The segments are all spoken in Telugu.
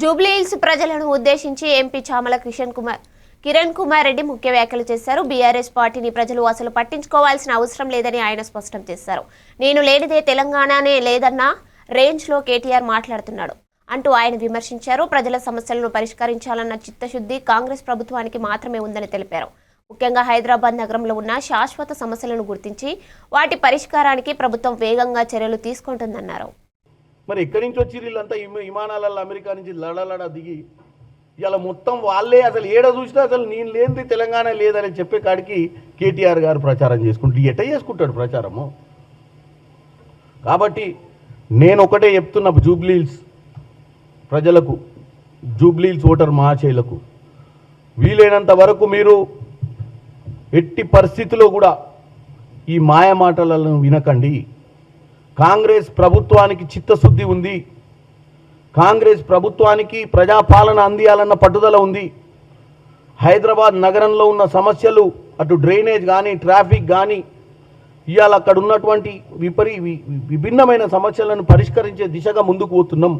జూబ్లీహిల్స్ ప్రజలను ఉద్దేశించి ఎంపీ చామల కిరణ్ కుమార్ రెడ్డి ముఖ్య వ్యాఖ్యలు చేశారు. బీఆర్ఎస్ పార్టీని ప్రజలు అసలు పట్టించుకోవాల్సిన అవసరం లేదని ఆయన స్పష్టం చేశారు. నేను లేనిదే తెలంగాణనే లేదన్న రేంజ్లో కేటీఆర్ మాట్లాడుతున్నాడు అంటూ ఆయన విమర్శించారు. ప్రజల సమస్యలను పరిష్కరించాలన్న చిత్తశుద్ధి కాంగ్రెస్ ప్రభుత్వానికి మాత్రమే ఉందని తెలిపారు. ముఖ్యంగా హైదరాబాద్ నగరంలో ఉన్న శాశ్వత సమస్యలను గుర్తించి వాటి పరిష్కారానికి ప్రభుత్వం వేగంగా చర్యలు తీసుకుంటుందన్నారు. మరి ఎక్కడి నుంచి వచ్చి వీళ్ళంతా విమానాలలో అమెరికా నుంచి లడలడ దిగి ఇలా మొత్తం వాళ్ళే అసలు ఏడ చూసినా అసలు నేను లేనిది తెలంగాణ లేదని చెప్పే కాడికి కేటీఆర్ గారు ప్రచారం చేసుకుంటూ ఎట్ట చేసుకుంటాడు ప్రచారము. కాబట్టి నేను ఒకటే చెప్తున్నా జూబ్లీహిల్స్ ప్రజలకు, జూబ్లీహిల్స్ ఓటర్ మహాశైలకు, వీలైనంత వరకు మీరు ఎట్టి పరిస్థితుల్లో కూడా ఈ మాయ మాటలను వినకండి. కాంగ్రెస్ ప్రభుత్వానికి చిత్తశుద్ధి ఉంది. కాంగ్రెస్ ప్రభుత్వానికి ప్రజాపాలన అందియాలన్న పట్టుదల ఉంది. హైదరాబాద్ నగరంలో ఉన్న సమస్యలు అటు డ్రైనేజ్ కానీ ట్రాఫిక్ కానీ ఇవాళ అక్కడ ఉన్నటువంటి విభిన్నమైన సమస్యలను పరిష్కరించే దిశగా ముందుకు పోతున్నాం.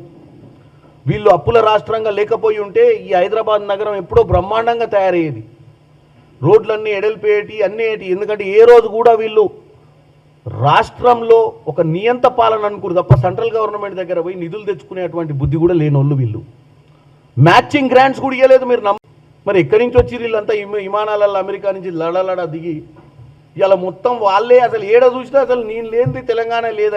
వీళ్ళు అప్పుల రాష్ట్రంగా లేకపోయి ఉంటే ఈ హైదరాబాద్ నగరం ఎప్పుడో బ్రహ్మాండంగా తయారయ్యేది. రోడ్లన్నీ ఎడల్పేటి అన్నీ. ఎందుకంటే ఏ రోజు కూడా వీళ్ళు రాష్ట్రంలో ఒక నియంత పాలన అనుకురు తప్ప సెంట్రల్ గవర్నమెంట్ దగ్గర పోయి నిధులు తెచ్చుకునేటువంటి బుద్ధి కూడా లేనోళ్ళు వీళ్ళు. మ్యాచింగ్ గ్రాంట్స్ కూడా ఇవ్వలేదు మీరు మరి ఎక్కడి నుంచి వచ్చి వీళ్ళంతా విమానాలలో అమెరికా నుంచి లడలడ దిగి ఇలా మొత్తం వాళ్ళే అసలు ఏడ చూసినా అసలు నేను లేనిది తెలంగాణ లేదని